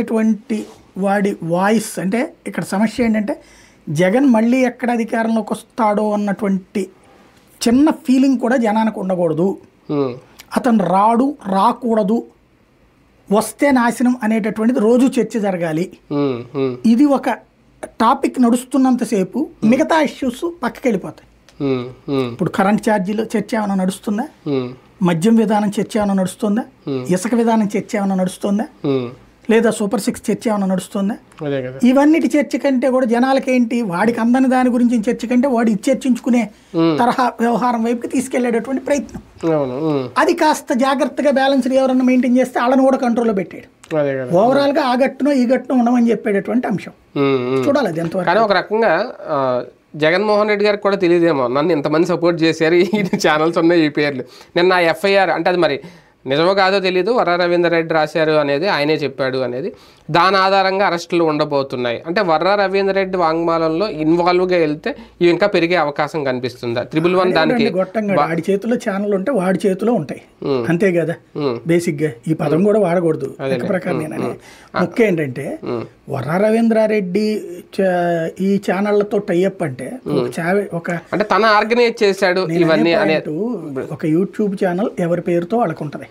అనేటువంటి వాడి వాయిస్ అంటే ఇక్కడ సమస్య ఏంటంటే జగన్ మళ్ళీ ఎక్కడ అధికారంలోకి వస్తాడో అన్నటువంటి చిన్న ఫీలింగ్ కూడా జనానికి ఉండకూడదు. అతను రాకూడదు, వస్తే నాశనం అనేటటువంటిది రోజు చర్చ జరగాలి. ఇది ఒక టాపిక్ నడుస్తున్నంతసేపు మిగతా ఇష్యూస్ పక్కకి వెళ్ళిపోతాయి. ఇప్పుడు కరెంట్ ఛార్జీలు చర్చ ఏమైనా నడుస్తుందా, మద్యం విధానం చర్చ ఏమైనా నడుస్తుందా, ఇసుక విధానం చర్చ ఏమైనా నడుస్తుందా, లేదా సూపర్ 6 చర్చ ఏమైనా నడుస్తుందా? ఇవన్నిటి చర్చ కంటే కూడా జనాలకి ఏంటి, వాడికి అందని దాని గురించి చర్చ కంటే వాడు చర్చించుకునే తరహా వ్యవహారం వైపుకి తీసుకెళ్లేటటువంటి ప్రయత్నం. అది కాస్త జాగ్రత్తగా బ్యాలెన్స్డ్ ఎవరన్నా మెయింటైన్ చేస్తే వాళ్ళని కూడా కంట్రోల్లో పెట్టాడు. ఓవరాల్ గా ఆ గట్టునో ఈ గట్టునో ఉండమని చెప్పేటటువంటి అంశం చూడాలి. అది ఎంతవరకు ఒక రకంగా జగన్మోహన్ రెడ్డి గారికి కూడా తెలియదేమో, నన్ను ఇంతమంది సపోర్ట్ చేశారు, ఈ ఛానల్స్ ఉన్నాయి, ఈ పేర్లు. నిన్న ఎఫ్ఐఆర్ అంటే అది మరి నిజమో కాదో తెలియదు, వర్రా రవీందర్ రెడ్డి రాశారు అనేది ఆయనే చెప్పాడు అనేది, దాని ఆధారంగా అరెస్టులు ఉండబోతున్నాయి. అంటే వర్రా రవీందర్ రెడ్డి వాంగ్మూలంలో ఇన్వాల్వ్గా వెళ్తే ఇవి ఇంకా పెరిగే అవకాశం కనిపిస్తుందా? 111 దానికి వాడి చేతిలో ఛానల్ ఉంటే వాడి చేతిలో ఉంటాయి, అంతే కదా. బేసిక్ గా ఈ పదం కూడా వాడకూడదు ప్రకారం. ముఖ్యం ఏంటంటే వర్రా రవీంద్రారెడ్డి ఈ ఛానళ్లతో టైఅప్ అంటే ఒక అంటే తన ఆర్గనైజ్ చేశాడు ఇవన్నీ అనే ఒక యూట్యూబ్ ఛానల్ ఎవరి పేరుతో వాళ్ళకు ఉంటది.